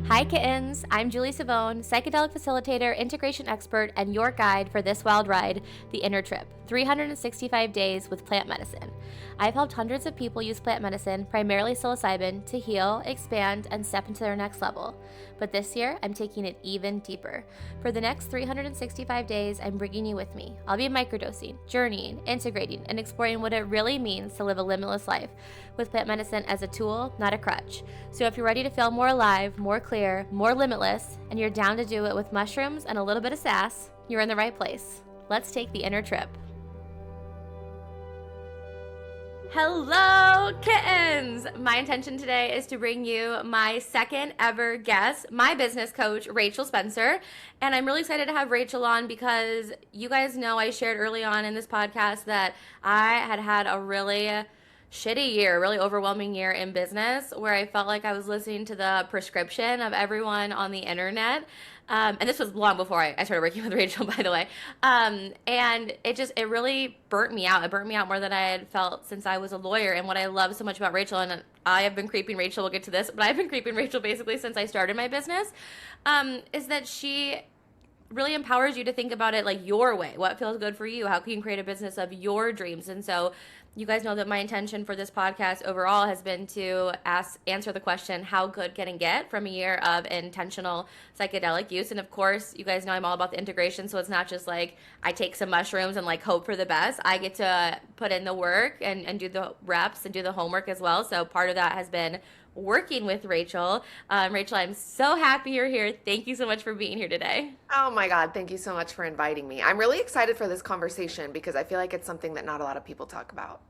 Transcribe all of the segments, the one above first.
Hi kittens, I'm Julie Savone, psychedelic facilitator, integration expert, and your guide for this wild ride, The Inner Trip, 365 days with plant medicine. I've helped hundreds of people use plant medicine, primarily psilocybin, to heal, expand, and step into their next level. But this year, I'm taking it even deeper. For the next 365 days, I'm bringing you with me. I'll be microdosing, journeying, integrating, and exploring what it really means to live a limitless life, with plant medicine as a tool, not a crutch. So if you're ready to feel more alive, more clear, more limitless, and you're down to do it with mushrooms and a little bit of sass, you're in the right place. Let's take the inner trip. Hello, kittens! My intention today is to bring you my second ever guest, my business coach, Rachel Spencer. And I'm really excited to have Rachel on because you guys know I shared early on in this podcast that I had a really shitty year, really overwhelming year in business where I felt like I was listening to the prescription of everyone on the internet. And this was long before I started working with Rachel, by the way. And it really burnt me out. It burnt me out more than I had felt since I was a lawyer. And what I love so much about Rachel, and I have been creeping Rachel, we'll get to this, but I've been creeping Rachel basically since I started my business, is that she really empowers you to think about it like your way. What feels good for you? How can you create a business of your dreams? And so you guys know that my intention for this podcast overall has been to answer the question, how good can it get from a year of intentional psychedelic use? And of course, you guys know I'm all about the integration. So it's not just like I take some mushrooms and like hope for the best. I get to put in the work and do the reps and do the homework as well. So part of that has been working with Rachel. Rachel, I'm so happy you're here. Thank you so much for being here today. Oh my God, thank you so much for inviting me. I'm really excited for this conversation because I feel like it's something that not a lot of people talk about.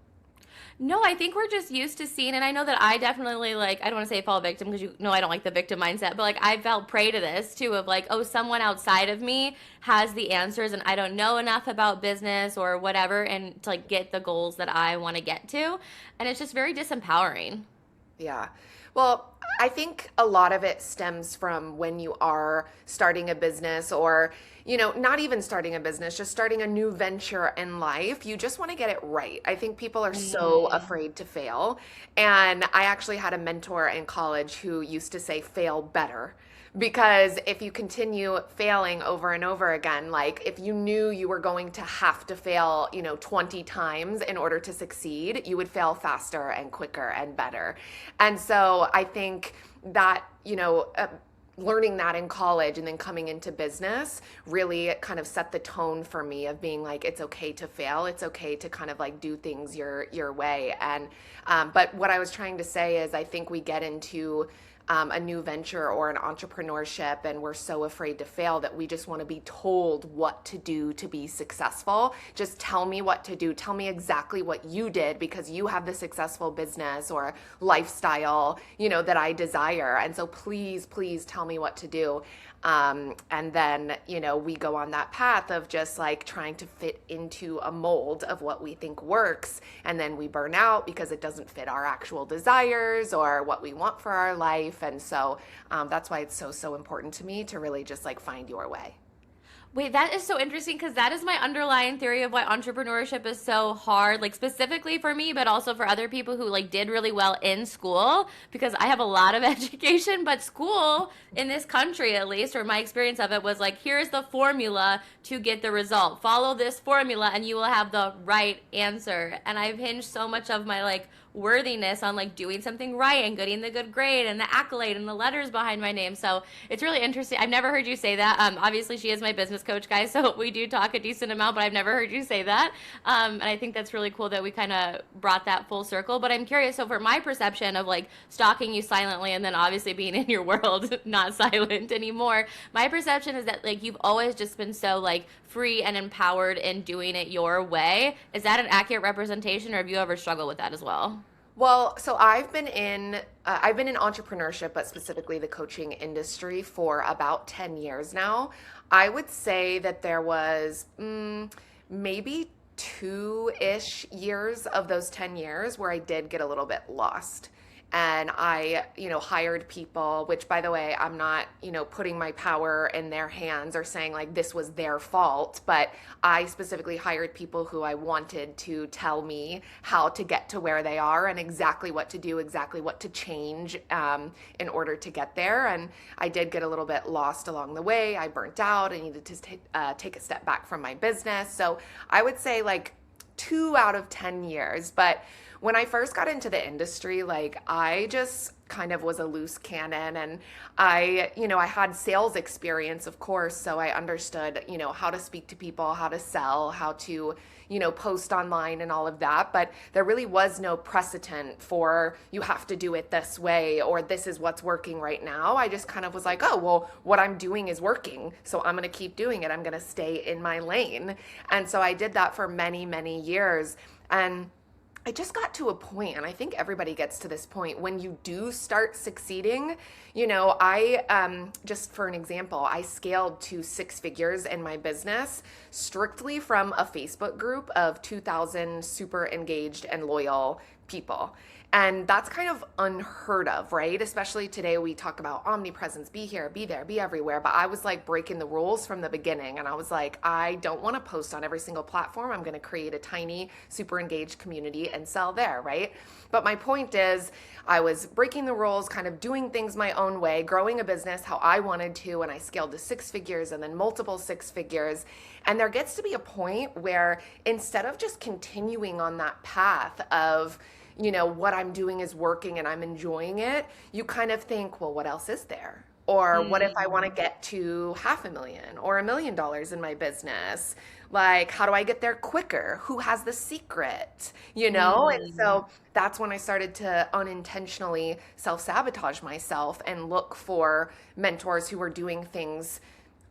No, I think we're just used to seeing, and I know that I definitely I don't want to say fall victim because you know I don't like the victim mindset, but like I felt prey to this too of like, oh, someone outside of me has the answers and I don't know enough about business or whatever and to like get the goals that I want to get to. And it's just very disempowering. Yeah. Well, I think a lot of it stems from when you are starting a business or, not even starting a business, just starting a new venture in life. You just want to get it right. I think people are so afraid to fail. And I actually had a mentor in college who used to say, fail better. Because if you continue failing over and over again, like if you knew you were going to have to fail, 20 times in order to succeed, you would fail faster and quicker and better. And so I think that, learning that in college and then coming into business really kind of set the tone for me of being like, it's okay to fail. It's okay to kind of like do things your way. And, but what I was trying to say is I think we get into a new venture or an entrepreneurship and we're so afraid to fail that we just want to be told what to do to be successful. Just tell me what to do. Tell me exactly what you did because you have the successful business or lifestyle, that I desire. And so please tell me what to do. And then, we go on that path of just like trying to fit into a mold of what we think works. And then we burn out because it doesn't fit our actual desires or what we want for our life. And so that's why it's so important to me to really just like find your way. Wait, that is so interesting because that is my underlying theory of why entrepreneurship is so hard, like specifically for me, but also for other people who like did really well in school because I have a lot of education, but school in this country at least, or my experience of it was like, here's the formula to get the result. Follow this formula and you will have the right answer. And I've hinged so much of my like worthiness on like doing something right and getting the good grade and the accolade and the letters behind my name. So it's really interesting. I've never heard you say that. Obviously she is my business coach, guys, so we do talk a decent amount, but I've never heard you say that. And I think that's really cool that we kind of brought that full circle. But I'm curious, so for my perception of like stalking you silently and then obviously being in your world, not silent anymore, my perception is that like you've always just been so like free and empowered in doing it your way. Is that an accurate representation or have you ever struggled with that as well? Well, so I've been in entrepreneurship, but specifically the coaching industry for about 10 years now. I would say that there was maybe 2-ish years of those 10 years where I did get a little bit lost. and I, hired people, which by the way, I'm not, putting my power in their hands or saying like this was their fault, but I specifically hired people who I wanted to tell me how to get to where they are and exactly what to do, exactly what to change in order to get there. And I did get a little bit lost along the way. I burnt out. I needed to take a step back from my business. So I would say like 2 out of 10 years. But when I first got into the industry, like I just kind of was a loose cannon, and I had sales experience, of course, so I understood, how to speak to people, how to sell, how to, post online and all of that. But there really was no precedent for you have to do it this way or this is what's working right now. I just kind of was like, oh, well, what I'm doing is working, so I'm going to keep doing it. I'm going to stay in my lane. And so I did that for many, many years. And I just got to a point, and I think everybody gets to this point when you do start succeeding. Just for an example, I scaled to 6 figures in my business strictly from a Facebook group of 2,000 super engaged and loyal people. And that's kind of unheard of, right? Especially today, we talk about omnipresence, be here, be there, be everywhere. But I was like breaking the rules from the beginning. And I was like, I don't want to post on every single platform. I'm going to create a tiny, super engaged community and sell there, right? But my point is, I was breaking the rules, kind of doing things my own way, growing a business how I wanted to. And I scaled to 6 figures and then multiple 6 figures. And there gets to be a point where instead of just continuing on that path of, what I'm doing is working and I'm enjoying it, you kind of think, well, what else is there? Or what if I want to get to $500,000 or $1 million in my business? Like, how do I get there quicker? Who has the secret? And so that's when I started to unintentionally self-sabotage myself and look for mentors who were doing things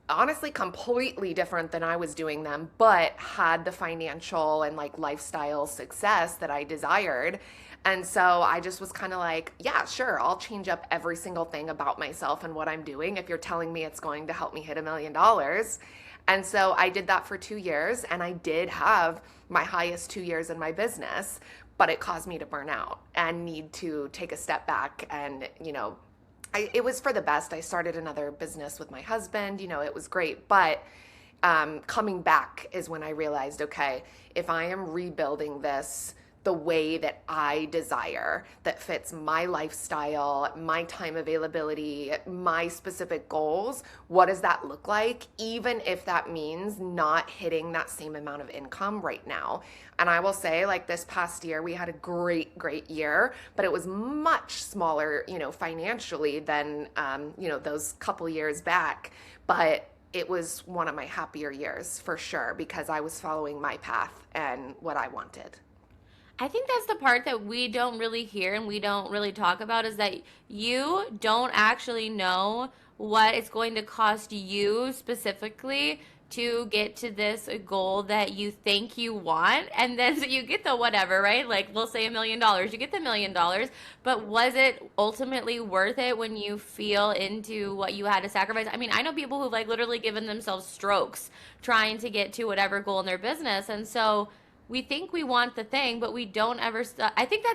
honestly completely different than I was doing them, but had the financial and like lifestyle success that I desired. And so I just was kind of like, yeah, sure, I'll change up every single thing about myself and what I'm doing if you're telling me it's going to help me hit $1 million. And so I did that for 2 years, and I did have my highest 2 years in my business, but it caused me to burn out and need to take a step back. And, it was for the best. I started another business with my husband, it was great. But coming back is when I realized, okay, if I am rebuilding this the way that I desire, that fits my lifestyle, my time availability, my specific goals, what does that look like? Even if that means not hitting that same amount of income right now. And I will say, like this past year, we had a great, great year, but it was much smaller, financially than, those couple years back. But it was one of my happier years for sure, because I was following my path and what I wanted. I think that's the part that we don't really hear and we don't really talk about, is that you don't actually know what it's going to cost you specifically to get to this goal that you think you want. And then so you get the whatever, right? Like we'll say $1 million, you get the $1 million, but was it ultimately worth it when you feel into what you had to sacrifice? I mean, I know people who've like literally given themselves strokes trying to get to whatever goal in their business. And so we think we want the thing, but we don't ever I think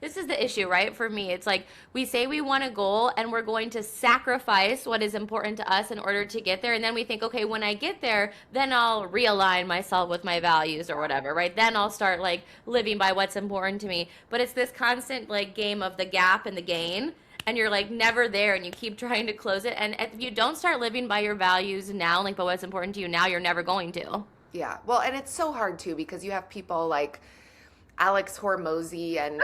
this is the issue, right? For me, it's like we say we want a goal and we're going to sacrifice what is important to us in order to get there. And then we think, okay, when I get there, then I'll realign myself with my values or whatever, right? Then I'll start like living by what's important to me. But it's this constant like game of the gap and the gain. And you're like never there, and you keep trying to close it. And if you don't start living by your values now, like by what's important to you now, you're never going to. Yeah. Well, and it's so hard too, because you have people like Alex Hormozy and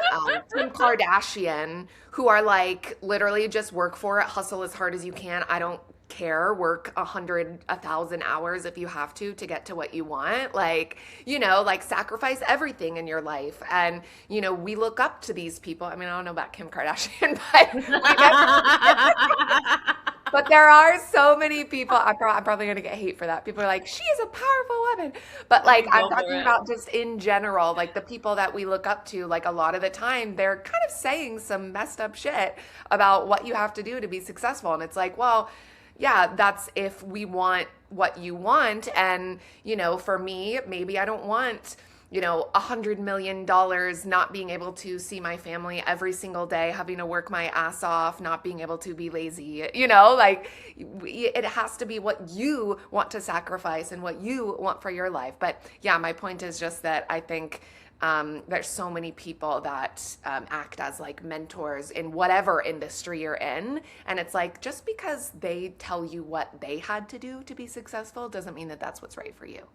Kim Kardashian who are like literally just work for it, hustle as hard as you can. I don't care. Work 1,000 hours if you have to get to what you want. Like, like sacrifice everything in your life. And, we look up to these people. I mean, I don't know about Kim Kardashian, but but there are so many people. I'm probably going to get hate for that. People are like, she is a powerful woman. But like, I'm talking about just in general, like the people that we look up to, like a lot of the time, they're kind of saying some messed up shit about what you have to do to be successful. And it's like, well, yeah, that's if we want what you want. And, for me, maybe I don't want $100 million, not being able to see my family every single day, having to work my ass off, not being able to be lazy, like it has to be what you want to sacrifice and what you want for your life. But yeah, my point is just that I think there's so many people that act as like mentors in whatever industry you're in. And it's like, just because they tell you what they had to do to be successful doesn't mean that that's what's right for you.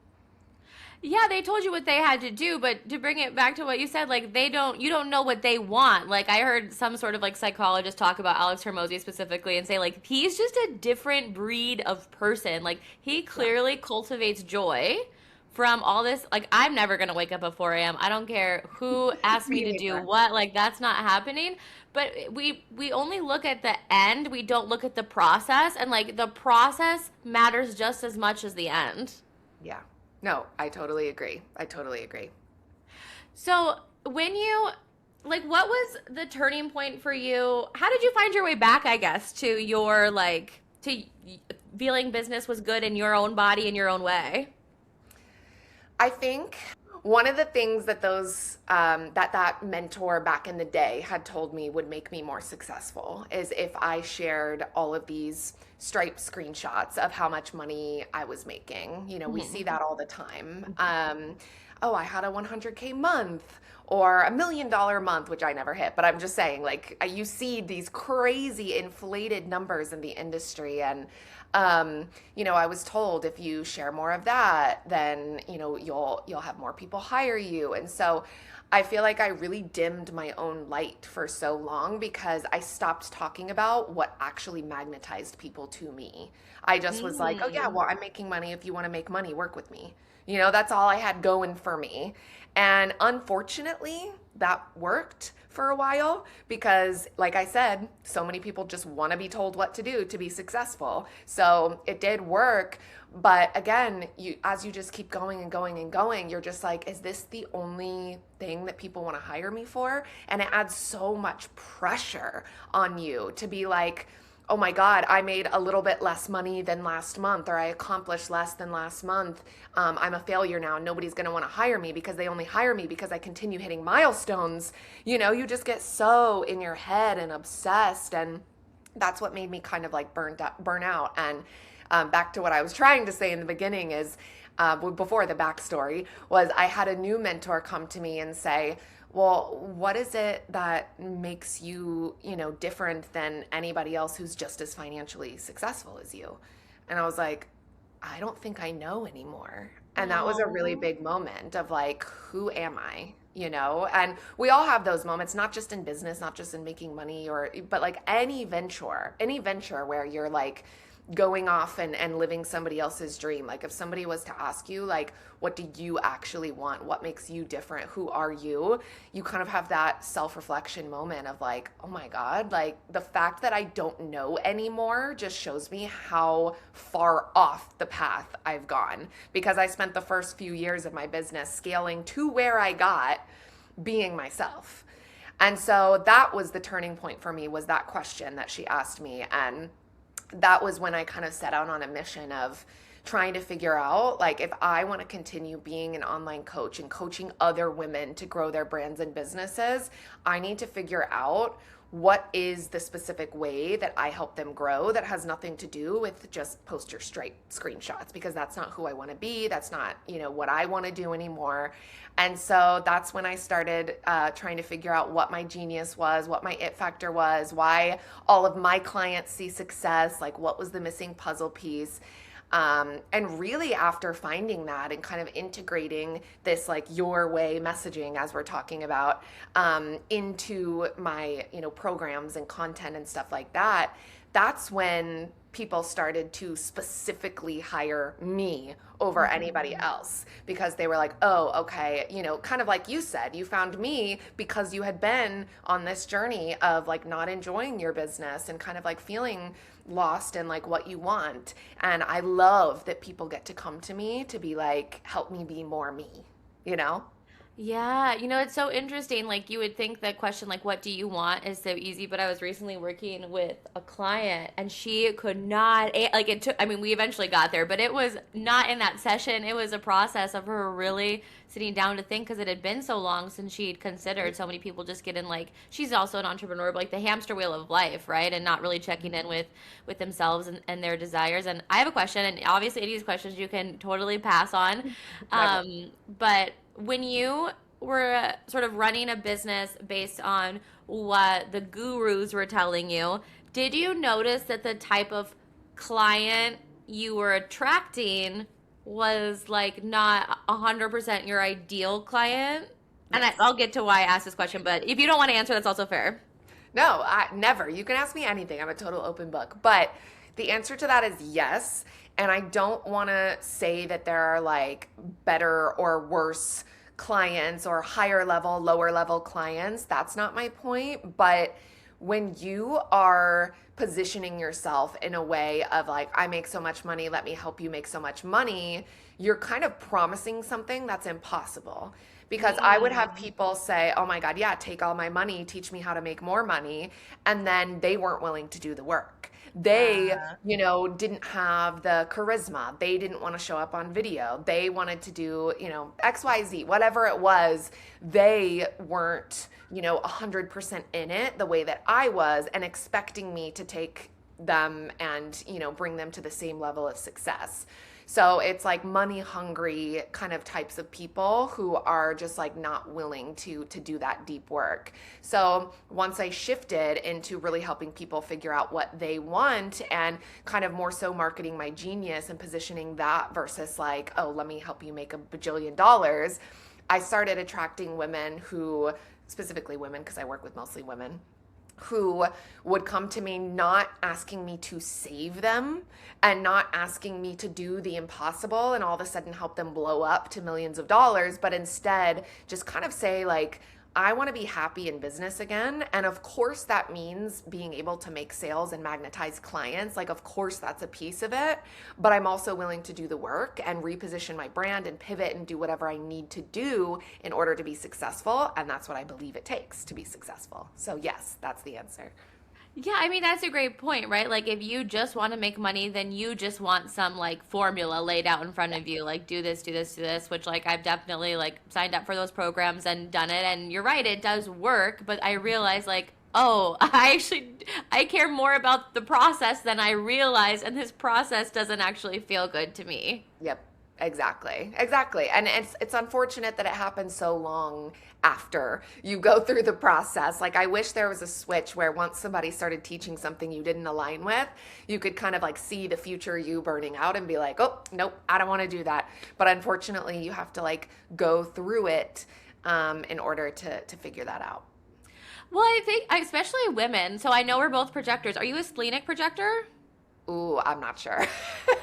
Yeah, they told you what they had to do, but to bring it back to what you said, like you don't know what they want. Like I heard some sort of like psychologist talk about Alex Hormozy specifically and say like he's just a different breed of person. Like he Yeah. clearly cultivates joy from all this. Like I'm never gonna wake up at 4 a.m. I don't care who asked me Me to do neither. what. Like that's not happening. But we only look at the end. We don't look at the process, and like the process matters just as much as the end. Yeah. No, I totally agree. I totally agree. So, when you like what was the turning point for you? How did you find your way back, I guess, to your like to feeling business was good in your own body in your own way? I think one of the things that that mentor back in the day had told me would make me more successful is if I shared all of these Stripe screenshots of how much money I was making. We see Mhm. that all the time. Oh, I had a 100K month or $1 million month, which I never hit. But I'm just saying, like, you see these crazy inflated numbers in the industry, and I was told if you share more of that, then you'll have more people hire you. And so I feel like I really dimmed my own light for so long because I stopped talking about what actually magnetized people to me. I just was like, oh yeah, Mm. well, I'm making money. If you want to make money, work with me. That's all I had going for me. And unfortunately, that worked for a while because, like I said, so many people just want to be told what to do to be successful. So it did work. But again, as you just keep going and going and going, you're just like, is this the only thing that people want to hire me for? And it adds so much pressure on you to be like, oh my God, I made a little bit less money than last month, or I accomplished less than last month. I'm a failure now. Nobody's going to want to hire me because they only hire me because I continue hitting milestones. You just get so in your head and obsessed. And that's what made me kind of like burn out. And back to what I was trying to say in the beginning is, before the backstory, was I had a new mentor come to me and say, well, what is it that makes you, different than anybody else who's just as financially successful as you? And I was like, I don't think I know anymore. And that was a really Oh. big moment of like, who am I? And we all have those moments, not just in business, not just in making money but like any venture where you're like going off and living somebody else's dream. Like if somebody was to ask you, like, what do you actually want? What makes you different? Who are you? You kind of have that self-reflection moment of like, oh my God, like the fact that I don't know anymore just shows me how far off the path I've gone because I spent the first few years of my business scaling to where I got being myself. And so that was the turning point for me, was that question that she asked me. And that was when I kind of set out on a mission of trying to figure out, like, if I want to continue being an online coach and coaching other women to grow their brands and businesses, I need to figure out what is the specific way that I help them grow that has nothing to do with just poster straight screenshots, because that's not who I want to be. That's not, what I want to do anymore. And so that's when I started trying to figure out what my genius was, what my it factor was, why all of my clients see success, like what was the missing puzzle piece. And really, after finding that and kind of integrating this like your way messaging, as we're talking about, into my programs and content and stuff like that, that's when people started to specifically hire me over anybody Mhm. else, because they were like, oh, okay, kind of like you said, you found me because you had been on this journey of like not enjoying your business and kind of like feeling lost in like what you want. And I love that people get to come to me to be like, help me be more me, you know? Yeah, it's so interesting. Like you would think that question like what do you want is so easy, but I was recently working with a client and she could not like it took I mean, we eventually got there, but it was not in that session. It was a process of her really sitting down to think because it had been so long since she'd considered. So many people just get in like she's also an entrepreneur, but like the hamster wheel of life, right? And not really checking in with themselves and their desires. And I have a question, and obviously any of these questions you can totally pass on. Never. But when you were sort of running a business based on what the gurus were telling you, did you notice that the type of client you were attracting was like not 100% your ideal client? And Yes. I'll get to why I asked this question, but if you don't want to answer, that's also fair. No, never. You can ask me anything. I'm a total open book. But the answer to that is yes. And I don't want to say that there are like better or worse clients or higher level, lower level clients. That's not my point. But when you are positioning yourself in a way of like, I make so much money, let me help you make so much money, you're kind of promising something that's impossible. Because I would have Mm. people say, oh my God, yeah, take all my money, teach me how to make more money. And then they weren't willing to do the work. They, didn't have the charisma. They didn't want to show up on video. They wanted to do, XYZ, whatever it was. They weren't, 100% in it the way that I was and expecting me to take them and, bring them to the same level of success. So it's like money hungry kind of types of people who are just like not willing to do that deep work. So once I shifted into really helping people figure out what they want and kind of more so marketing my genius and positioning that versus like, oh, let me help you make $1 bajillion, I started attracting women who, specifically women, because I work with mostly women, who would come to me not asking me to save them and not asking me to do the impossible and all of a sudden help them blow up to millions of dollars, but instead just kind of say like, I want to be happy in business again. And of course, that means being able to make sales and magnetize clients. Like, of course, that's a piece of it. But I'm also willing to do the work and reposition my brand and pivot and do whatever I need to do in order to be successful. And that's what I believe it takes to be successful. So, yes, that's the answer. Yeah, I mean, that's a great point, right? Like, if you just want to make money, then you just want some like formula laid out in front of you, like do this, do this, do this, which like I've definitely like signed up for those programs and done it. And you're right, it does work, but I realize like, oh, I care more about the process than I realize, and this process doesn't actually feel good to me. Yep, exactly. Exactly. And it's unfortunate that it happens so long after you go through the process. Like I wish there was a switch where once somebody started teaching something you didn't align with, you could kind of like see the future you burning out and be like, "Oh, nope, I don't want to do that." But unfortunately, you have to like go through it in order to figure that out. Well, I think especially women. So I know we're both projectors. Are you a splenic projector? Ooh, I'm not sure.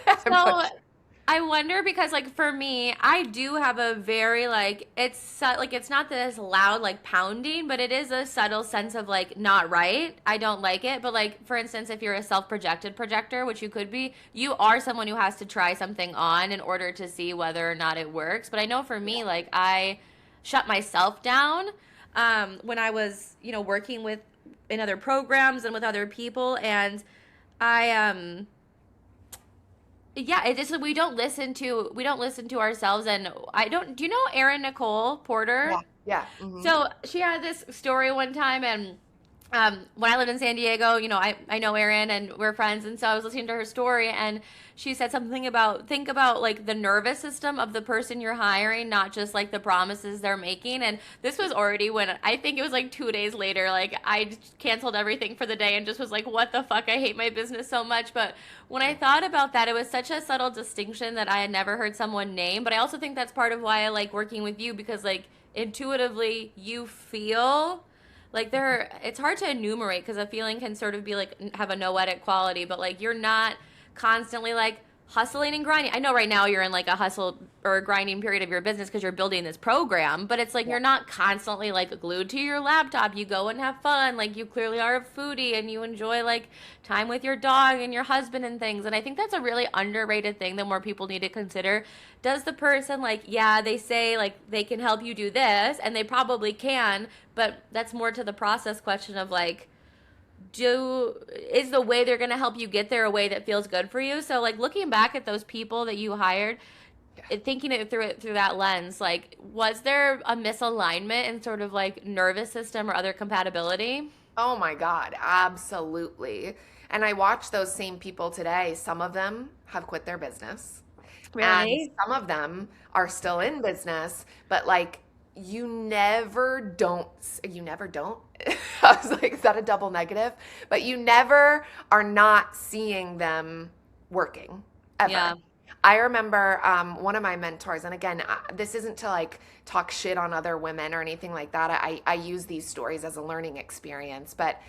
I'm So not sure. I wonder because like for me, I do have a very like like it's not this loud like pounding, but it is a subtle sense of like not right. I don't like it, but like for instance, if you're a self-projected projector, which you could be, you are someone who has to try something on in order to see whether or not it works. But I know for me, like I shut myself down when I was, working with in other programs and with other people and I yeah, it just we don't listen to ourselves and I don't do you know Erin Nicole Porter? Yeah. Yeah. Hmm. So she had this story one time and when I lived in San Diego, I know Erin and we're friends and so I was listening to her story and she said something about think about like the nervous system of the person you're hiring, not just like the promises they're making. And this was already when I think it was like 2 days later, like I canceled everything for the day and just was like, what the fuck? I hate my business so much. But when I thought about that, it was such a subtle distinction that I had never heard someone name. But I also think that's part of why I like working with you because like intuitively you feel like it's hard to enumerate because a feeling can sort of be like have a noetic quality, but like you're not constantly like hustling and grinding. I know right now you're in like a hustle or a grinding period of your business because you're building this program, but it's like Yeah. you're not constantly like glued to your laptop. You go and have fun. Like you clearly are a foodie and you enjoy like time with your dog and your husband and things. And I think that's a really underrated thing that more people need to consider. Does the person like, yeah, they say like they can help you do this and they probably can, but that's more to the process question of like, is the way they're going to help you get there a way that feels good for you? So like looking back at those people that you hired, thinking it through that lens, like was there a misalignment in sort of like nervous system or other compatibility? Oh my God, absolutely. And I watch those same people today. Some of them have quit their business, and Really? some of them are still in business, but like you never don't. I was like, is that a double negative? But you never are not seeing them working ever. Yeah. I remember one of my mentors, and again, this isn't to like talk shit on other women or anything like that. I use these stories as a learning experience. But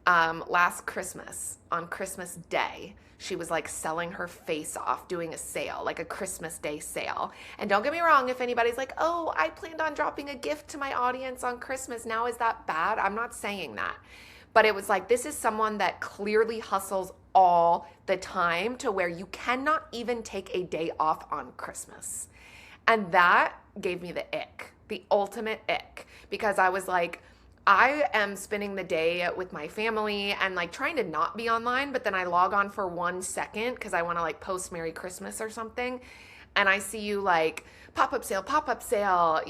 last Christmas, on Christmas Day, she was like selling her face off, doing a sale, like a Christmas Day sale. And don't get me wrong, if anybody's like, oh, I planned on dropping a gift to my audience on Christmas, now is that bad? I'm not saying that. But it was like, this is someone that clearly hustles all the time to where you cannot even take a day off on Christmas. And that gave me the ick, the ultimate ick, because I was like, I am spending the day with my family and like trying to not be online, but then I log on for 1 second because I want to like post Merry Christmas or something. And I see you like pop up sale,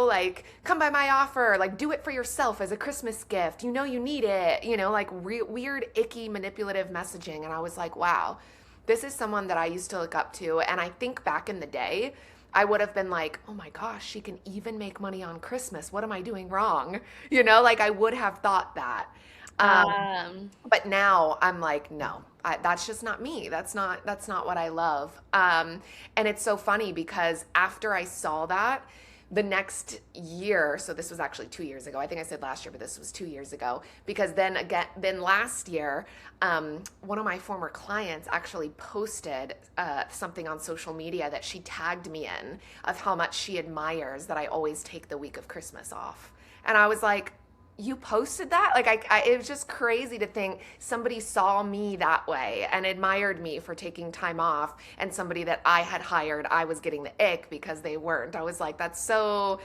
like come by my offer, like do it for yourself as a Christmas gift. You know, you need it, like weird, icky, manipulative messaging. And I was like, wow, this is someone that I used to look up to. And I think back in the day, I would have been like, oh my gosh, she can even make money on Christmas. What am I doing wrong? Like I would have thought that. But now I'm like, no, that's just not me. That's not what I love. And it's so funny because after I saw that, the next year, so this was actually 2 years ago. I think I said last year, but this was 2 years ago. Because then last year, one of my former clients actually posted something on social media that she tagged me in of how much she admires that I always take the week of Christmas off. And I was like, you posted that? Like, it was just crazy to think somebody saw me that way and admired me for taking time off, and somebody that I had hired, I was getting the ick because they weren't. I was like, that's so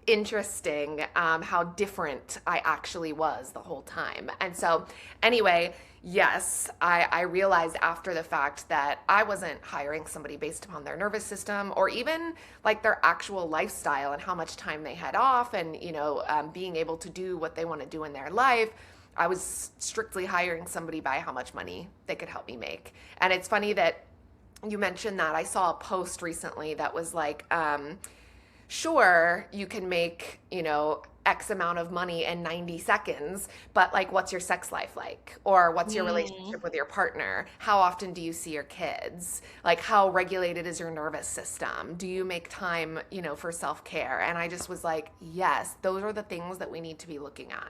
interesting, how different I actually was the whole time. And so, anyway, yes, I realized after the fact that I wasn't hiring somebody based upon their nervous system or even like their actual lifestyle and how much time they had off and, being able to do what they want to do in their life. I was strictly hiring somebody by how much money they could help me make. And it's funny that you mentioned that. I saw a post recently that was like, sure, you can make, X amount of money in 90 seconds, but like, what's your sex life like? Or what's your relationship with your partner? How often do you see your kids? Like, how regulated is your nervous system? Do you make time, for self-care? And I just was like, yes, those are the things that we need to be looking at.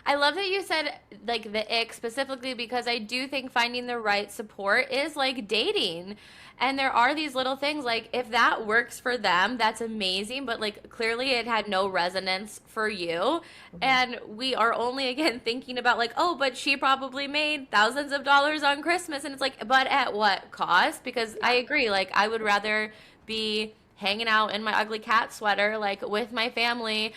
I love that you said like the ick specifically because I do think finding the right support is like dating. And there are these little things like if that works for them, that's amazing. But like clearly it had no resonance for you. And we are only again thinking about like, oh, but she probably made thousands of dollars on Christmas. And it's like, but at what cost? Because I agree, like I would rather be hanging out in my ugly cat sweater, like with my family,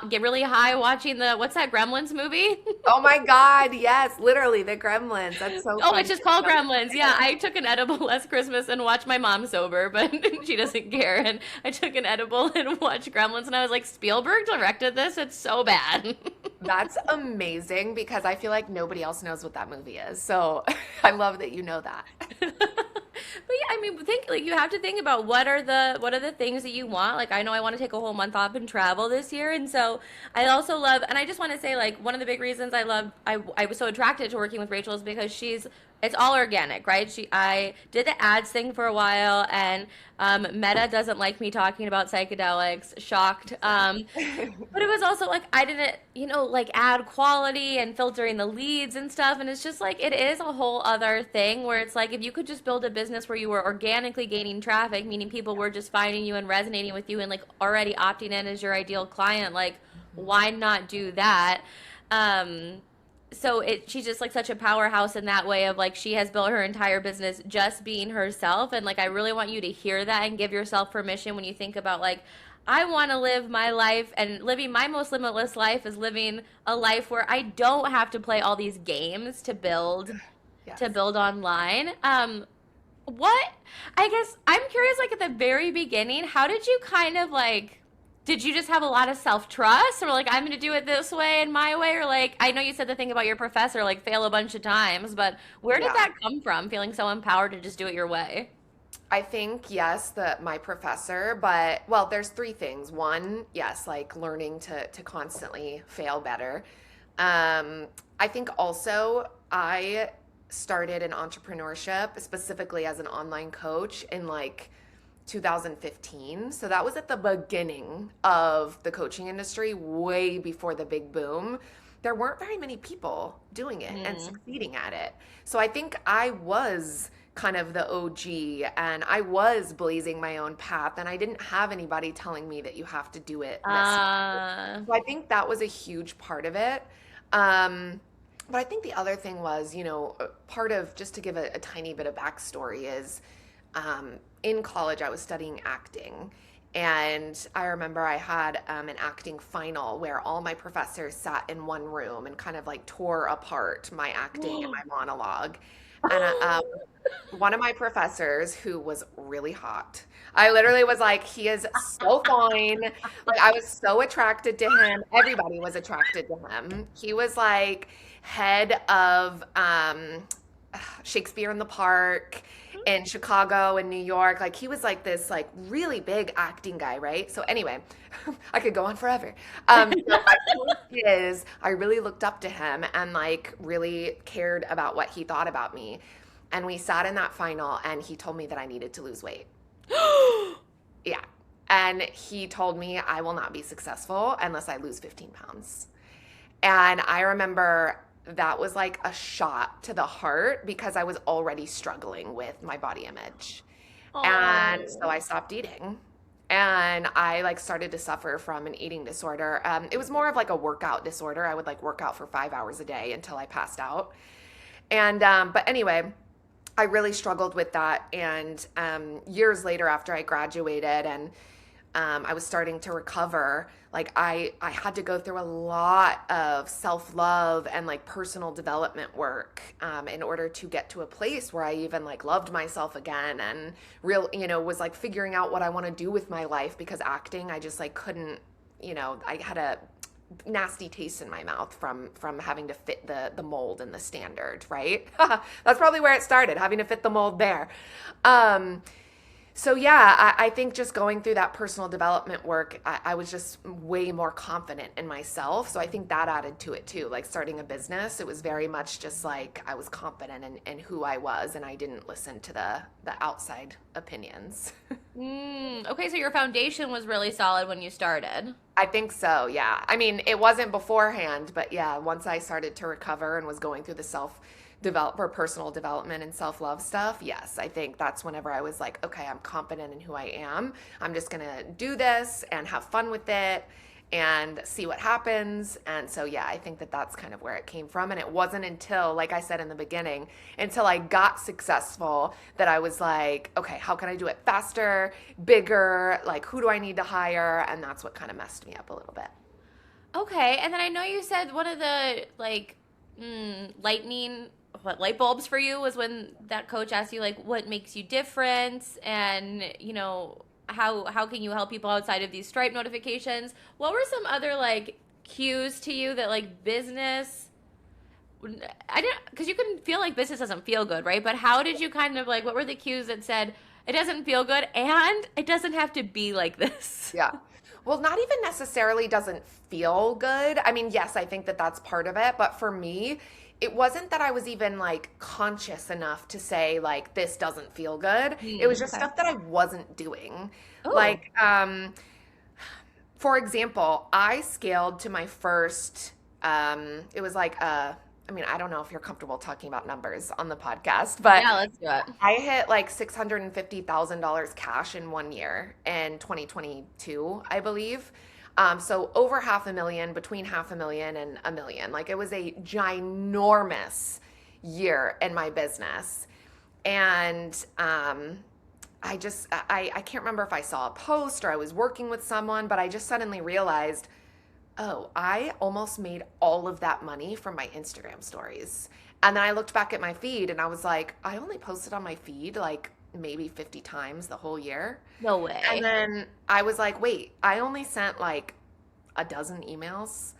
get really high watching what's that Gremlins movie? Oh my God, yes, literally the Gremlins. That's so Oh, funny. it's just called Gremlins. Yeah, I took an edible last Christmas and watched my mom sober, but she doesn't care. And I took an edible and watched Gremlins, and I was like, Spielberg directed this? It's so bad. That's amazing because I feel like nobody else knows what that movie is. So I love that you know that. But yeah, I mean, think like you have to think about what are the things that you want. Like I know I want to take a whole month off and travel this year, and so I also love. And I just want to say like one of the big reasons I was so attracted to working with Rachel is because it's all organic, right? I did the ads thing for a while, and Meta doesn't like me talking about psychedelics. Shocked. But it was also like I didn't, like add quality and filtering the leads and stuff. And it's just like it is a whole other thing where it's like if you could just build a business where you were organically gaining traffic, meaning people were just finding you and resonating with you and like already opting in as your ideal client, like why not do that? Um, she's just like such a powerhouse in that way of like she has built her entire business just being herself. And like I really want you to hear that and give yourself permission when you think about like I want to live my life, and living my most limitless life is living a life where I don't have to play all these games to Yes. build online. What I guess I'm curious, like at the very beginning, how did you kind of like did you just have a lot of self-trust, or like I'm going to do it this way and my way, or like I know you said the thing about your professor like fail a bunch of times, but where did Yeah. that come from, feeling so empowered to just do it your way? I think yes, my professor, but well, there's three things. One, yes, like learning to constantly fail better. I think also I started in entrepreneurship specifically as an online coach in like 2015. So that was at the beginning of the coaching industry, way before the big boom. There weren't very many people doing it and Mm. succeeding at it. So I think I was kind of the OG and I was blazing my own path and I didn't have anybody telling me that you have to do it this way. Uh, So I think that was a huge part of it. Um, but I think the other thing was, part of just to give a tiny bit of backstory is in college, I was studying acting. And I remember I had an acting final where all my professors sat in one room and kind of like tore apart my acting and my monologue. And one of my professors, who was really hot, I literally was like, he is so fine. Like, I was so attracted to him. Everybody was attracted to him. He was like head of Shakespeare in the Park in Chicago and New York. Like he was like this like really big acting guy, right? So anyway, I could go on forever. So my point is I really looked up to him and like really cared about what he thought about me. And we sat in that final and he told me that I needed to lose weight. Yeah. And he told me I will not be successful unless I lose 15 pounds. And I remember that was like a shot to the heart because I was already struggling with my body image. And so Oh. I stopped eating. And I like started to suffer from an eating disorder. It was more of like a workout disorder. I would like work out for 5 hours a day until I passed out. And but anyway, I really struggled with that. And years later, after I graduated and I was starting to recover, like I had to go through a lot of self-love and like personal development work in order to get to a place where I even like loved myself again and was like figuring out what I want to do with my life because acting, I just like couldn't, I had a nasty taste in my mouth from having to fit the mold and the standard, right? That's probably where it started, having to fit the mold there. Um, so yeah, I think just going through that personal development work, I was just way more confident in myself. So I think that added to it too. Like starting a business, it was very much just like I was confident in who I was, and I didn't listen to the outside opinions. Okay, so your foundation was really solid when you started. I think so, yeah. I mean, it wasn't beforehand, but yeah, once I started to recover and was going through the self develop or personal development and self-love stuff, yes, I think that's whenever I was like, okay, I'm confident in who I am. I'm just gonna do this and have fun with it and see what happens. And so, yeah, I think that that's kind of where it came from. And it wasn't until, like I said in the beginning, until I got successful that I was like, okay, how can I do it faster, bigger? Like, who do I need to hire? And that's what kind of messed me up a little bit. Okay, and then I know you said one of the like lightning what light bulbs for you was when that coach asked you like what makes you different, and how can you help people outside of these Stripe notifications? What were some other like cues to you that like business I didn't, because you can feel like business doesn't feel good, right? But how did you kind of like what were the cues that said It doesn't feel good, and it doesn't have to be like this. Yeah. Well, not even necessarily doesn't feel good. I mean, yes, I think that that's part of it. But for me, it wasn't that I was even like conscious enough to say, like, this doesn't feel good. It was just Okay. stuff that I wasn't doing. Oh, Like, for example, I scaled to my first, it was like, I mean, I don't know if you're comfortable talking about numbers on the podcast, but yeah, let's do it. I hit like $650,000 cash in 1 year in 2022, I believe. So over half a million, between half a million and a million. Like it was a ginormous year in my business. And I can't remember if I saw a post or I was working with someone, but I just suddenly realized, oh, I almost made all of that money from my Instagram stories. And then I looked back at my feed and I was like, I only posted on my feed like maybe 50 times the whole year. No And way. then I was like, wait, I only sent like a dozen emails.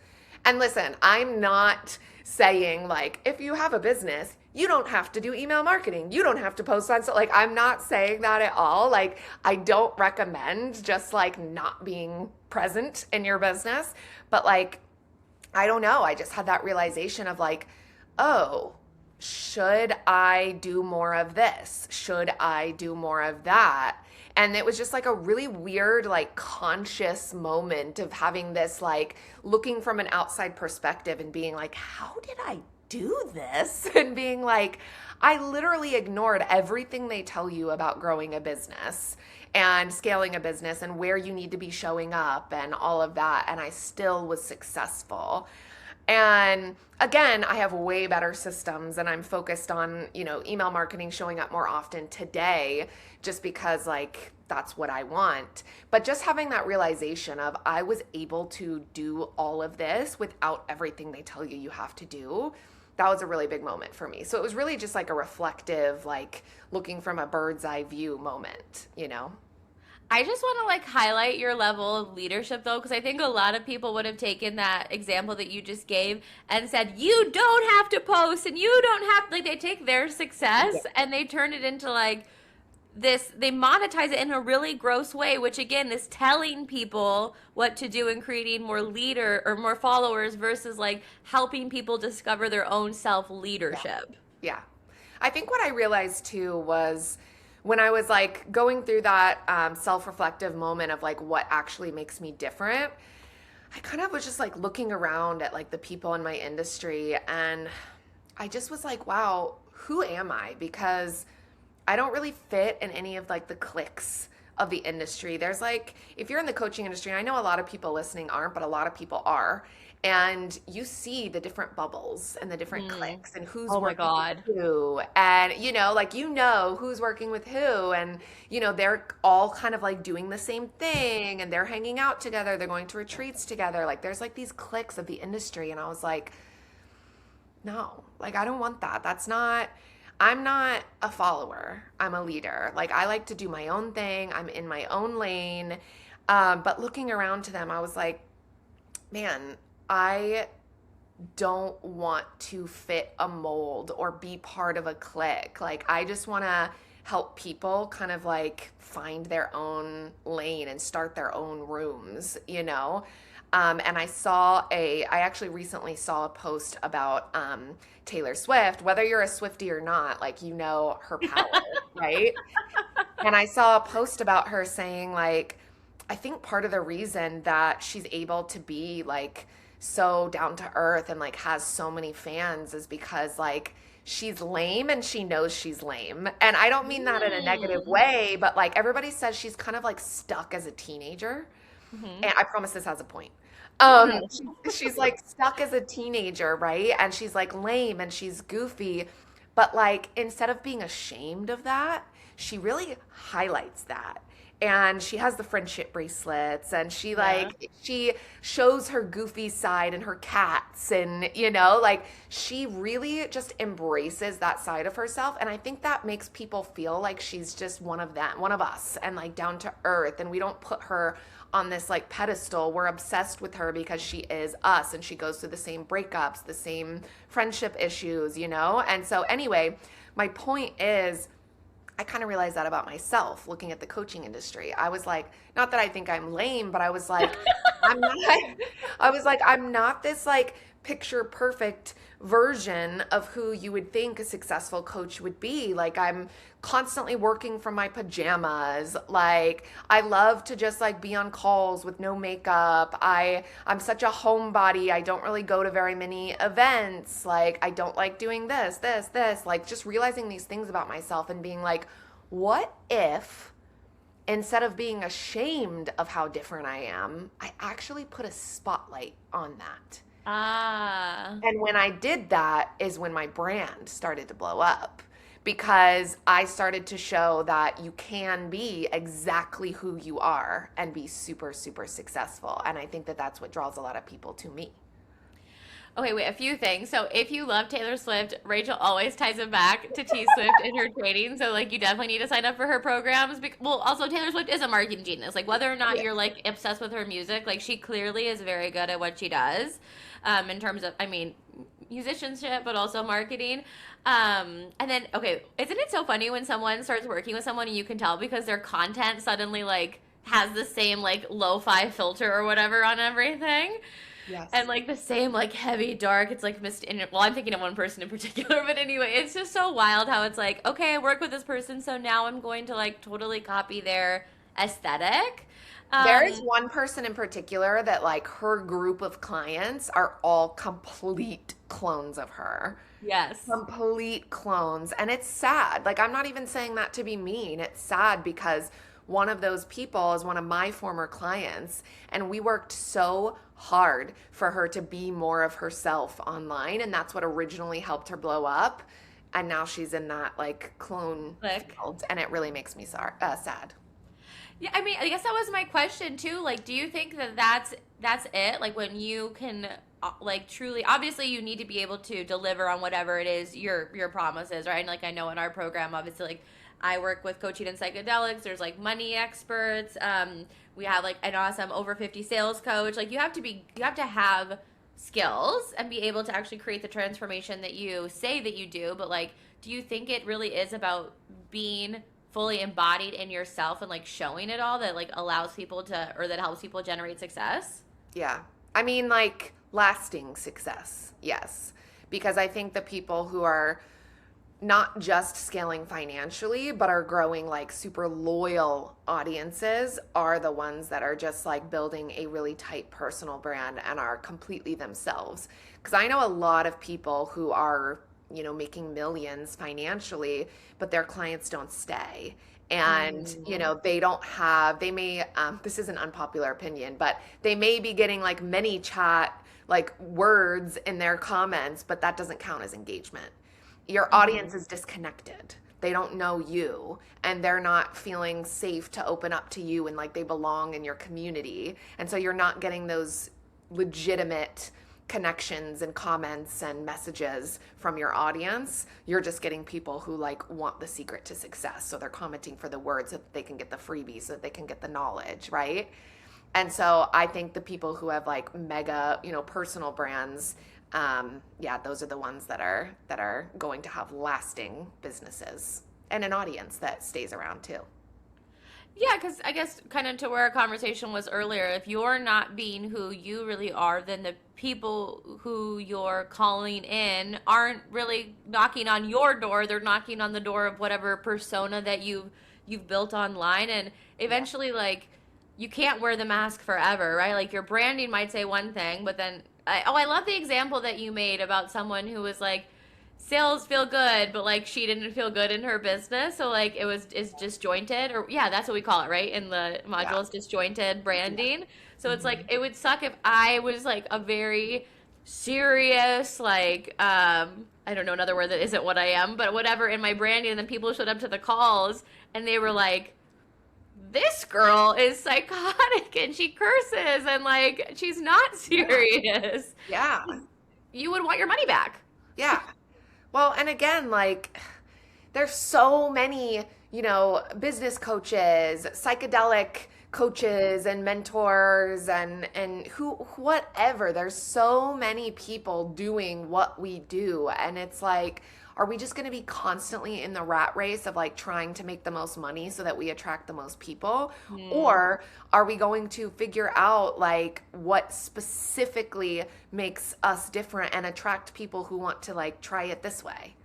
And listen, I'm not saying like if you have a business, you don't have to do email marketing. You don't have to post on so like I'm not saying that at all. Like I don't recommend just like not being present in your business, but like I don't know, I just had that realization of like, oh, should I do more of this? Should I do more of that? And it was just like a really weird, like conscious moment of having this, like looking from an outside perspective and being like, how did I do this? And being like, I literally ignored everything they tell you about growing a business and scaling a business and where you need to be showing up and all of that. And I still was successful. And again, I have way better systems and I'm focused on, email marketing showing up more often today just because like that's what I want. But just having that realization of I was able to do all of this without everything they tell you have to do. That was a really big moment for me. So it was really just like a reflective, like looking from a bird's eye view moment. I just want to like highlight your level of leadership though, because I think a lot of people would have taken that example that you just gave and said, you don't have to post and you don't have, like, they take their success and they turn it into like this, they monetize it in a really gross way, which again is telling people what to do and creating more leader or more followers versus like helping people discover their own self Yeah. leadership. Yeah. I think what I realized too was when I was like going through that self reflective moment of like what actually makes me different, I kind of was just like looking around at like the people in my industry and I just was like, wow, who am I? Because I don't really fit in any of like the cliques of the industry. There's like, if you're in the coaching industry, and I know a lot of people listening aren't, but a lot of people are, and you see the different bubbles and the different Hmm. cliques and who's Oh my working with God. who. And, like, who's working with who. And, they're all kind of like doing the same thing and they're hanging out together. They're going to retreats together. Like, there's like these cliques of the industry. And I was like, no, like I don't want that. I'm not a follower. I'm a leader. Like I like to do my own thing. I'm in my own lane. But looking around to them, I was like, man, I don't want to fit a mold or be part of a clique. Like I just want to help people kind of like find their own lane and start their own rooms. And I actually recently saw a post about Taylor Swift, whether you're a Swiftie or not, like, her power, right? And I saw a post about her saying, like, I think part of the reason that she's able to be like so down to earth and like has so many fans is because like she's lame and she knows she's lame. And I don't mean that in a negative Mm. way, but like everybody says she's kind of like stuck as a teenager. Hmm. And I promise this has a point. Okay. She's like stuck as a teenager, right? And she's like lame and she's goofy. But like instead of being ashamed of that, she really highlights that. And she has the friendship bracelets and Yeah. she shows her goofy side and her cats and like she really just embraces that side of herself. And I think that makes people feel like she's just one of them, one of us, and like down to earth. And we don't put her on this like pedestal. We're obsessed with her because she is us and she goes through the same breakups, the same friendship issues. And so anyway, my point is I kind of realized that about myself looking at the coaching industry. I was like, not that I think I'm lame, but I was like, I'm not, I was like, I'm not this like picture perfect version of who you would think a successful coach would be. Like, I'm constantly working from my pajamas. Like, I love to just like be on calls with no makeup. I'm such a homebody. I don't really go to very many events. Like, I don't like doing this. Like, just realizing these things about myself and being like, what if instead of being ashamed of how different I am, I actually put a spotlight on that? Ah. And when I did that is when my brand started to blow up, because I started to show that you can be exactly who you are and be super, super successful. And I think that that's what draws a lot of people to me. Okay, wait, a few things. So if you love Taylor Swift, Rachel always ties it back to T Swift in her training. So like you definitely need to sign up for her programs. Well, also Taylor Swift is a marketing genius. Like whether or not Yeah. you're like obsessed with her music, like she clearly is very good at what she does, in terms of, I mean, musicianship, but also marketing. And then okay, isn't it so funny when someone starts working with someone and you can tell because their content suddenly like has the same like lo-fi filter or whatever on everything? And Yes. like the same like heavy dark, it's like mist in it. Well, I'm thinking of one person in particular, but anyway, it's just so wild how it's like, okay, I work with this person, so now I'm going to like totally copy their aesthetic. There is Um, one person in particular that, like, her group of clients are all complete clones of her. yes. Complete clones. And it's sad. Like, I'm not even saying that to be mean. It's sad because one of those people is one of my former clients. And we worked so hard for her to be more of herself online. And that's what originally helped her blow up. And now she's in that, like, clone Click. field. And it really makes me sad. Yeah, I mean, I guess that was my question too. Like, do you think that that's it? Like when you can like truly, obviously you need to be able to deliver on whatever it is your promise is, right? And like I know in our program, obviously like I work with coaching and psychedelics. There's like money experts. We have like an awesome over 50 sales coach. Like you have to have skills and be able to actually create the transformation that you say that you do. But like, do you think it really is about being fully embodied in yourself and like showing it all that like allows people to, or that helps people generate success? Yeah. I mean, like, lasting success. Yes. Because I think the people who are not just scaling financially, but are growing like super loyal audiences are the ones that are just like building a really tight personal brand and are completely themselves. Because I know a lot of people who are, making millions financially, but their clients don't stay. And, Mm. they don't have, they may, this is an unpopular opinion, but they may be getting like many chat, like words in their comments, but that doesn't count as engagement. Your audience Mhm. is disconnected. They don't know you and they're not feeling safe to open up to you and like they belong in your community. And so you're not getting those legitimate connections and comments and messages from your audience. You're just getting people who like want the secret to success. So they're commenting for the words so that they can get the freebies, so that they can get the knowledge, right? And so I think the people who have like mega, personal brands, yeah, those are the ones that are going to have lasting businesses and an audience that stays around too. Yeah, because I guess kind of to where our conversation was earlier, if you're not being who you really are, then the people who you're calling in aren't really knocking on your door. They're knocking on the door of whatever persona that you've built online, and Yeah. eventually, like, you can't wear the mask forever, right? Like your branding might say one thing, but then I love the example that you made about someone who was like sales feel good, but like she didn't feel good in her business. So like it was is disjointed, or yeah, that's what we call it, right? In the Yeah. modules, disjointed Yeah. branding. So it's like Mhm. it would suck if I was like a very serious, like I don't know another word that isn't what I am, but whatever in my branding, and then people showed up to the calls and they were like, this girl is psychotic and she curses and like she's not Yeah. serious. Yeah. You would want your money back. Yeah. Well, and again, like, there's so many, business coaches, psychedelic coaches and mentors and whatever. There's so many people doing what we do, and it's like, are we just going to be constantly in the rat race of like trying to make the most money so that we attract the most people? Mm. Or are we going to figure out like what specifically makes us different and attract people who want to like try it this way,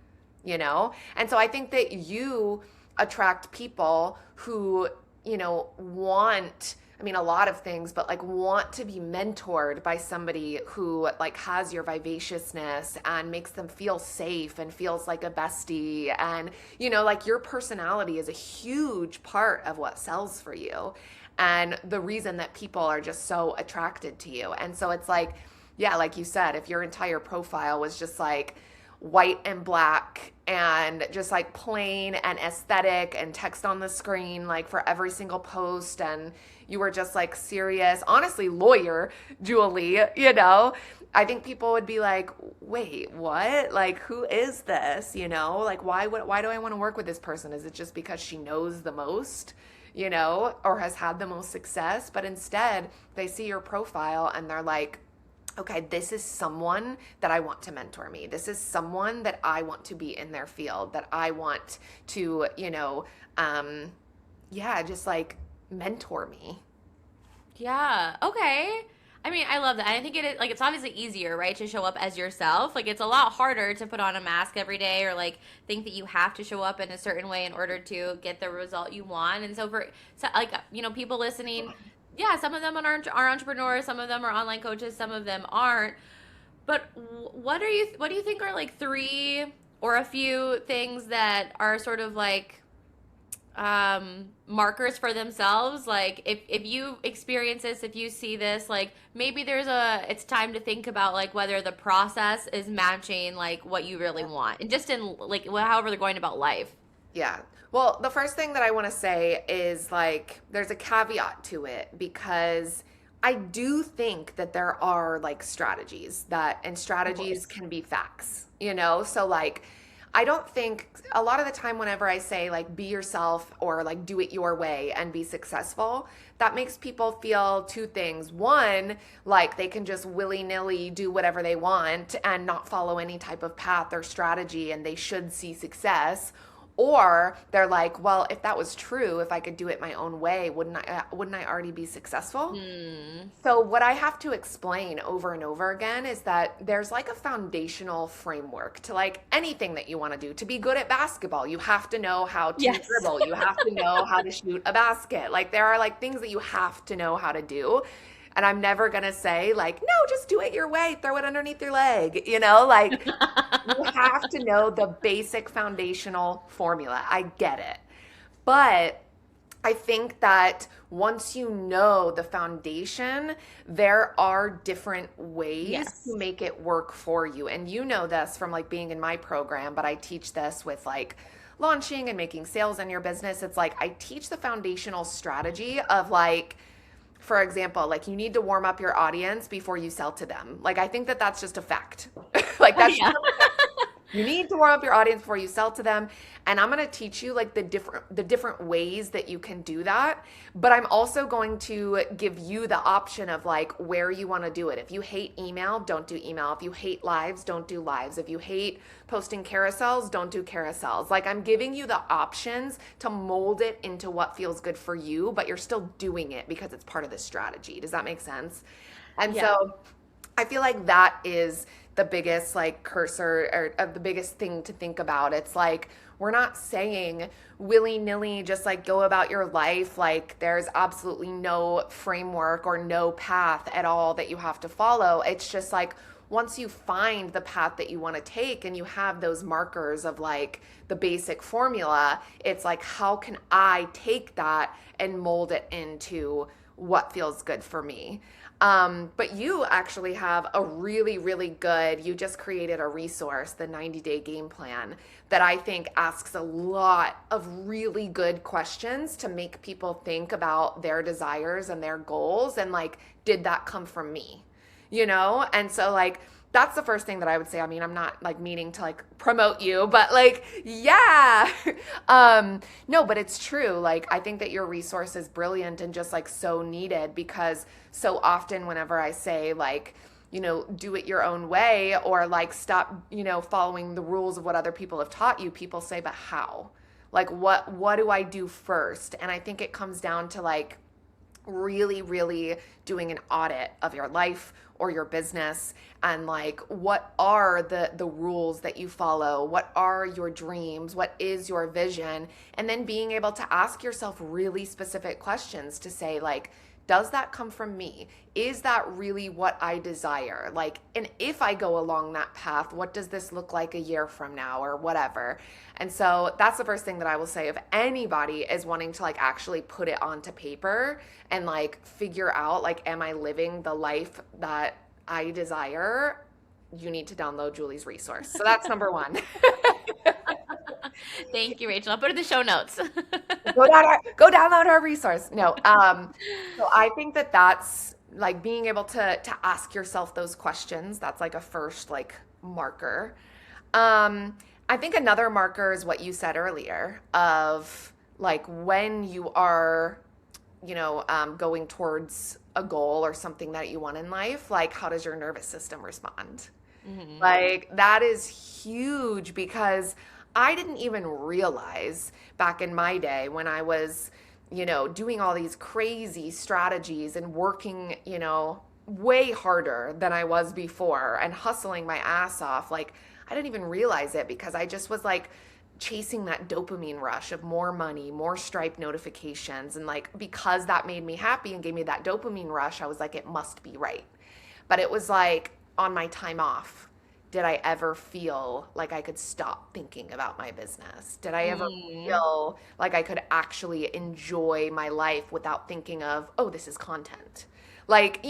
you know? And so I think that you attract people who, you know, want, I mean, a lot of things, but like want to be mentored by somebody who like has your vivaciousness and makes them feel safe and feels like a bestie. And, you know, like your personality is a huge part of what sells for you and the reason that people are just so attracted to you. And so it's like, yeah, like you said, if your entire profile was just like white and black and just like plain and aesthetic and text on the screen like for every single post, and you were just like serious, honestly, lawyer Julie, you know, I think people would be like, wait, what? Like, who is this? You know, like why do I want to work with this person? Is it just because she knows the most, you know, or has had the most success? But instead they see your profile and they're like, okay, this is someone that I want to mentor me. This is someone that I want to be in their field, that I want to, you know, yeah, just like mentor me. Yeah. Okay. I mean, I love that. I think it is like it's obviously easier, right, to show up as yourself. Like it's a lot harder to put on a mask every day or like think that you have to show up in a certain way in order to get the result you want. And so like you know, people listening, yeah, some of them are entrepreneurs, some of them are online coaches, some of them aren't. But what do you think are like three or a few things that are sort of like markers for themselves, like if you experience this, if you see this, like maybe it's time to think about like whether the process is matching like what you really want, and just in like however they're going about life. Yeah. Well, the first thing that I want to say is like there's a caveat to it because I do think that there are like strategies and Of strategies course. can be facts, you know? So like I don't think a lot of the time whenever I say like be yourself or like do it your way and be successful, that makes people feel two things. One, like they can just willy-nilly do whatever they want and not follow any type of path or strategy and they should see success. Or they're like, well, if that was true, if I could do it my own way, wouldn't I already be successful? Hmm. So what I have to explain over and over again is that there's like a foundational framework to like anything that you want to do. To be good at basketball, you have to know how to Yes. dribble, you have to know how to shoot a basket. Like there are like things that you have to know how to do. And I'm never going to say like, no, just do it your way, throw it underneath your leg, you know? Like you have to know the basic foundational formula. I get it. But I think that once you know the foundation, there are different ways Yes. to make it work for you. And you know this from like being in my program, but I teach this with like launching and making sales in your business. It's like I teach the foundational strategy of like, for example, like you need to warm up your audience before you sell to them. Like I think that that's just a fact. Like Oh that's yeah. you need to warm up your audience before you sell to them. And I'm going to teach you like the different ways that you can do that. But I'm also going to give you the option of like where you want to do it. If you hate email, don't do email. If you hate lives, don't do lives. If you hate posting carousels, don't do carousels. Like I'm giving you the options to mold it into what feels good for you, but you're still doing it because it's part of the strategy. Does that make sense? And Yeah. so I feel like that is the biggest like cursor or the biggest thing to think about. It's like we're not saying willy-nilly just like go about your life like there's absolutely no framework or no path at all that you have to follow. It's just like once you find the path that you want to take and you have those markers of like the basic formula, it's like how can I take that and mold it into what feels good for me. But you actually have a really, really good, you just created a resource, the 90-day game plan, that I think asks a lot of really good questions to make people think about their desires and their goals. And like, did that come from me? You know? And so like, that's the first thing that I would say. I mean, I'm not like meaning to like promote you, but like, yeah. No, but it's true. Like, I think that your resource is brilliant and just like so needed because so often whenever I say like, do it your own way, or like stop, following the rules of what other people have taught you, people say, but how? Like, what do I do first? And I think it comes down to like really, really doing an audit of your life or your business, and like, what are the rules that you follow? What are your dreams? What is your vision? And then being able to ask yourself really specific questions to say, like, does that come from me? Is that really what I desire? Like, and if I go along that path, what does this look like a year from now, or whatever? And so that's the first thing that I will say, if anybody is wanting to like actually put it onto paper and like figure out, like, am I living the life that I desire? You need to download Julie's resource. So that's number one. Thank you, Rachel. I'll put it in the show notes. Go download our resource. No, so I think that that's like being able to ask yourself those questions. That's like a first like marker. I think another marker is what you said earlier of like when you are, going towards a goal or something that you want in life, like how does your nervous system respond? Mm-hmm. Like that is huge, because I didn't even realize back in my day when I was, doing all these crazy strategies and working, way harder than I was before and hustling my ass off. Like, I didn't even realize it because I just was like chasing that dopamine rush of more money, more Stripe notifications. And like, because that made me happy and gave me that dopamine rush, I was like, it must be right. But it was like on my time off, did I ever feel like I could stop thinking about my business? Did I ever feel like I could actually enjoy my life without thinking of, oh, this is content? Like,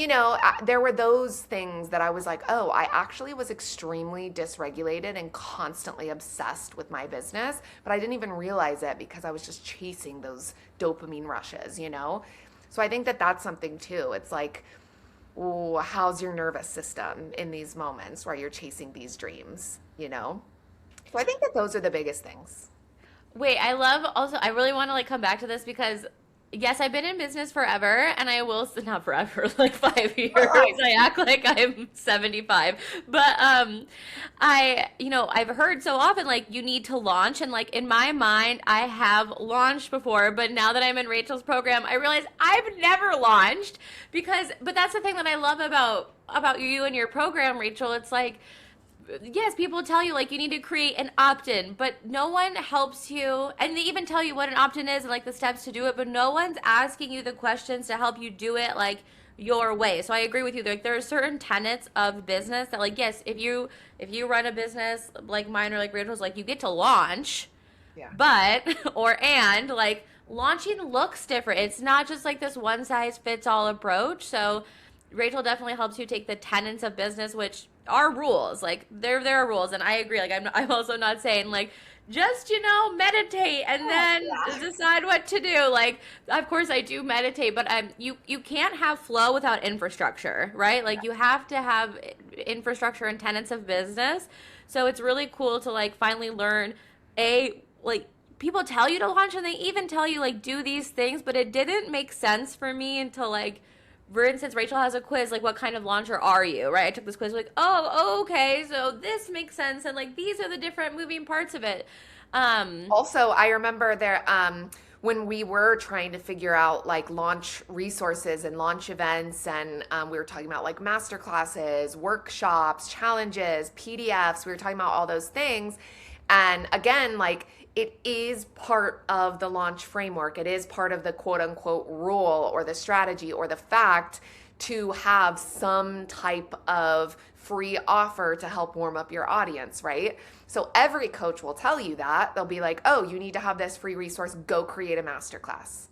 there were those things that I was like, oh, I actually was extremely dysregulated and constantly obsessed with my business, but I didn't even realize it because I was just chasing those dopamine rushes, So I think that that's something too. It's like, ooh, how's your nervous system in these moments where you're chasing these dreams, So I think that those are the biggest things. Wait, I really want to like come back to this because yes, I've been in business forever, and I will not forever, like 5 years. I act like I'm 75. But I've heard so often like you need to launch, and like in my mind, I have launched before, but now that I'm in Rachel's program, I realize I've never launched but that's the thing that I love about you and your program, Rachel. It's like, yes, people tell you like you need to create an opt-in, but no one helps you, and they even tell you what an opt-in is and like the steps to do it, but no one's asking you the questions to help you do it like your way. So I agree with you. Like there are certain tenets of business that like, yes, if you run a business like mine or like Rachel's, like you get to launch, yeah, but and like launching looks different. It's not just like this one size fits all approach. So Rachel definitely helps you take the tenets of business, which are rules. Like there are rules, and I agree. Like I'm also not saying like just meditate and then decide what to do. Like of course I do meditate, but you can't have flow without infrastructure, right? Like you have to have infrastructure and tenets of business. So it's really cool to like finally learn like people tell you to launch and they even tell you like do these things, but it didn't make sense for me until like, for instance, Rachel has a quiz, like, what kind of launcher are you, right? I took this quiz, like, oh, okay, so this makes sense, and, like, these are the different moving parts of it. Also, I remember there, when we were trying to figure out, like, launch resources and launch events, and we were talking about, like, masterclasses, workshops, challenges, PDFs, we were talking about all those things, and again, like, it is part of the launch framework. It is part of the quote unquote rule or the strategy or the fact to have some type of free offer to help warm up your audience, right? So every coach will tell you that. They'll be like, oh, you need to have this free resource, go create a masterclass.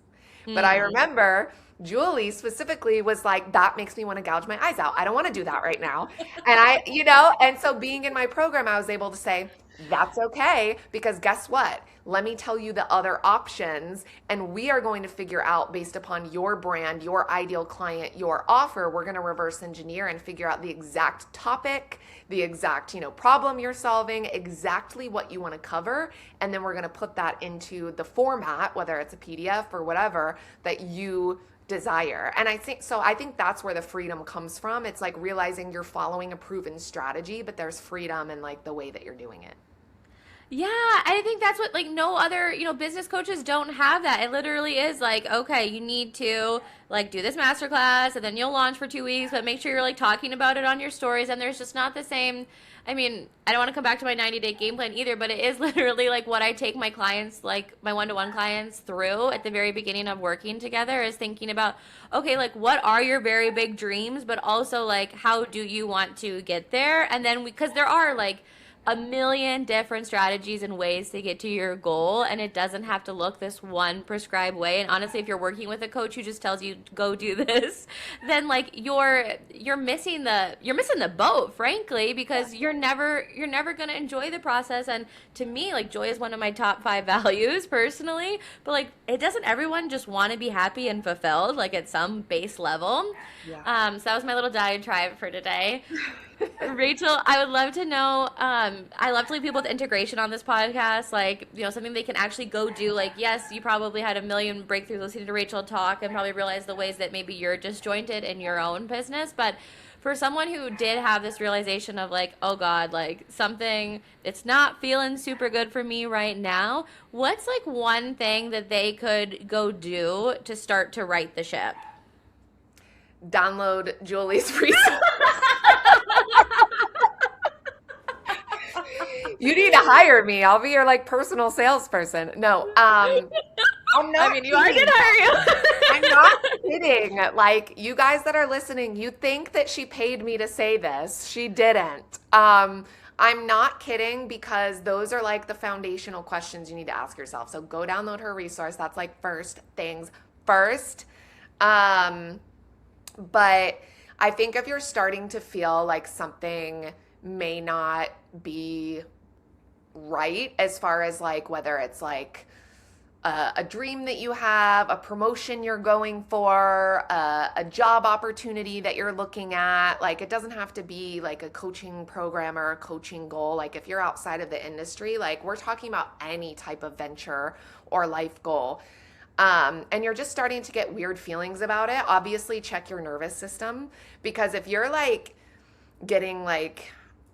But I remember Julie specifically was like, that makes me want to gouge my eyes out. I don't want to do that right now. And and so being in my program, I was able to say, that's okay, because guess what? Let me tell you the other options, and we are going to figure out based upon your brand, your ideal client, your offer, we're going to reverse engineer and figure out the exact topic, the exact, problem you're solving, exactly what you want to cover, and then we're going to put that into the format, whether it's a PDF or whatever, that you desire. And I think that's where the freedom comes from. It's like realizing you're following a proven strategy, but there's freedom in like the way that you're doing it. Yeah, I think that's what like no other, business coaches don't have that. It literally is like, okay, you need to like do this masterclass and then you'll launch for 2 weeks, but make sure you're like talking about it on your stories. And there's just not the same. I mean, I don't want to come back to my 90-day game plan either, but it is literally like what I take my clients, like my one-to-one clients through at the very beginning of working together is thinking about, okay, like what are your very big dreams, but also like how do you want to get there? And then because there are like a million different strategies and ways to get to your goal, and it doesn't have to look this one prescribed way. And honestly, if you're working with a coach who just tells you go do this, then like you're missing the boat, frankly, because you're never going to enjoy the process. And to me, like joy is one of my top 5 values personally, but like it doesn't everyone just want to be happy and fulfilled like at some base level. So that was my little diatribe for today. Rachel, I would love to know. I love to leave people with integration on this podcast, like something they can actually go do. Like, yes, you probably had a million breakthroughs listening to Rachel talk, and probably realize the ways that maybe you're disjointed in your own business. But for someone who did have this realization of like, oh God, like something it's not feeling super good for me right now, what's like one thing that they could go do to start to right the ship? Download Julie's resource. You need to hire me. I'll be your like personal salesperson. No, I'm not. I mean, I did hire you. I'm not kidding. Like you guys that are listening, you think that she paid me to say this. She didn't. I'm not kidding because those are like the foundational questions you need to ask yourself. So go download her resource. That's like first things first. But I think if you're starting to feel like something may not be right as far as like whether it's like a dream that you have, a promotion you're going for, a job opportunity that you're looking at, like it doesn't have to be like a coaching program or a coaching goal. Like if you're outside of the industry, like we're talking about any type of venture or life goal. And you're just starting to get weird feelings about it, obviously check your nervous system, because if you're like getting like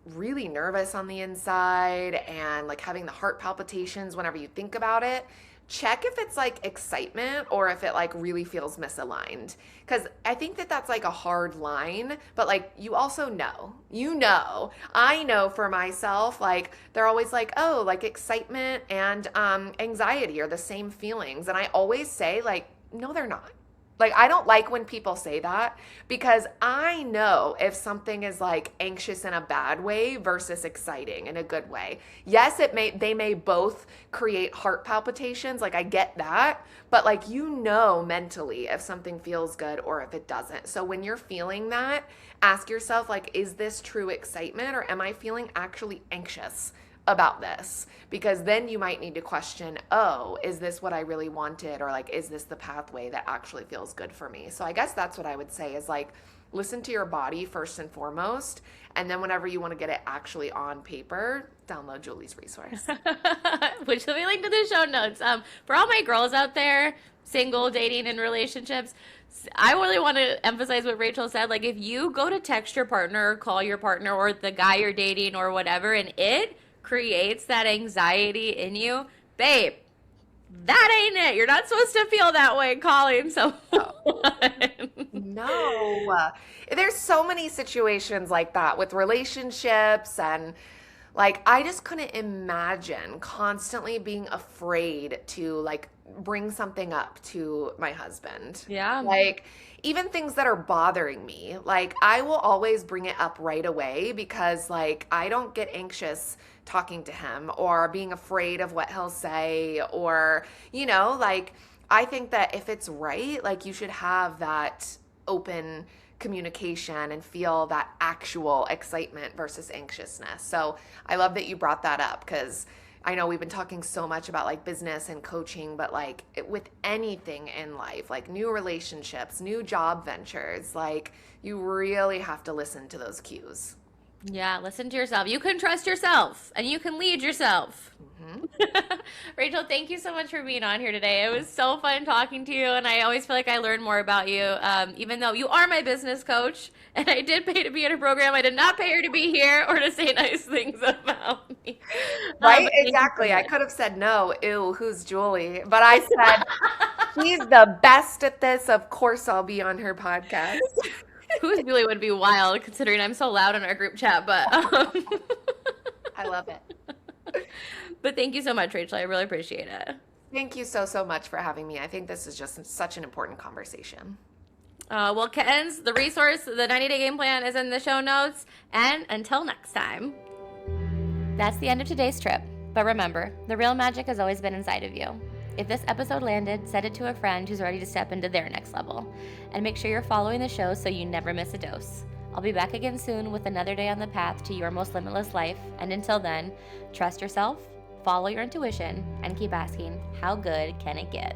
really nervous on the inside and like having the heart palpitations whenever you think about it, check if it's like excitement or if it like really feels misaligned. Because I think that that's like a hard line, but like you also know, I know for myself, like they're always like, oh, like excitement and anxiety are the same feelings. And I always say like, no, they're not. Like, I don't like when people say that because I know if something is like anxious in a bad way versus exciting in a good way. Yes, they may both create heart palpitations. Like I get that, but like, mentally if something feels good or if it doesn't. So when you're feeling that, ask yourself like, is this true excitement or am I feeling actually anxious about this? Because then you might need to question, oh, is this what I really wanted? Or like, is this the pathway that actually feels good for me? So I guess that's what I would say is like, listen to your body first and foremost. And then whenever you want to get it actually on paper, download Julie's resource. Which will be linked to the show notes. For all my girls out there, single, dating, and relationships, I really want to emphasize what Rachel said. Like if you go to text your partner or call your partner or the guy you're dating or whatever, and it creates that anxiety in you, babe, that ain't it. You're not supposed to feel that way calling someone. No. There's so many situations like that with relationships, and like I just couldn't imagine constantly being afraid to like bring something up to my husband. Yeah. Like even things that are bothering me, like I will always bring it up right away because like I don't get anxious talking to him or being afraid of what he'll say or, like I think that if it's right, like you should have that open communication and feel that actual excitement versus anxiousness. So I love that you brought that up because I know we've been talking so much about like business and coaching, but like with anything in life, like new relationships, new job ventures, like you really have to listen to those cues. Yeah, listen to yourself. You can trust yourself and you can lead yourself. Mm-hmm. Rachel, thank you so much for being on here today. It was so fun talking to you, and I always feel like I learn more about you, even though you are my business coach, and I did pay to be in a program. I did not pay her to be here or to say nice things about me. Right? But thank you so Exactly. I much. could have said no. Ew, who's Julie? But I said, she's the best at this. Of course, I'll be on her podcast. Who's Julie would be wild considering I'm so loud in our group chat, but I love it. but thank you so much, Rachel. I really appreciate it. Thank you so, so much for having me. I think this is just such an important conversation. Well, Kittens, the resource, the 90-day game plan is in the show notes. And until next time. That's the end of today's trip. But remember, the real magic has always been inside of you. If this episode landed, send it to a friend who's ready to step into their next level. And make sure you're following the show so you never miss a dose. I'll be back again soon with another day on the path to your most limitless life. And until then, trust yourself, follow your intuition, and keep asking, how good can it get?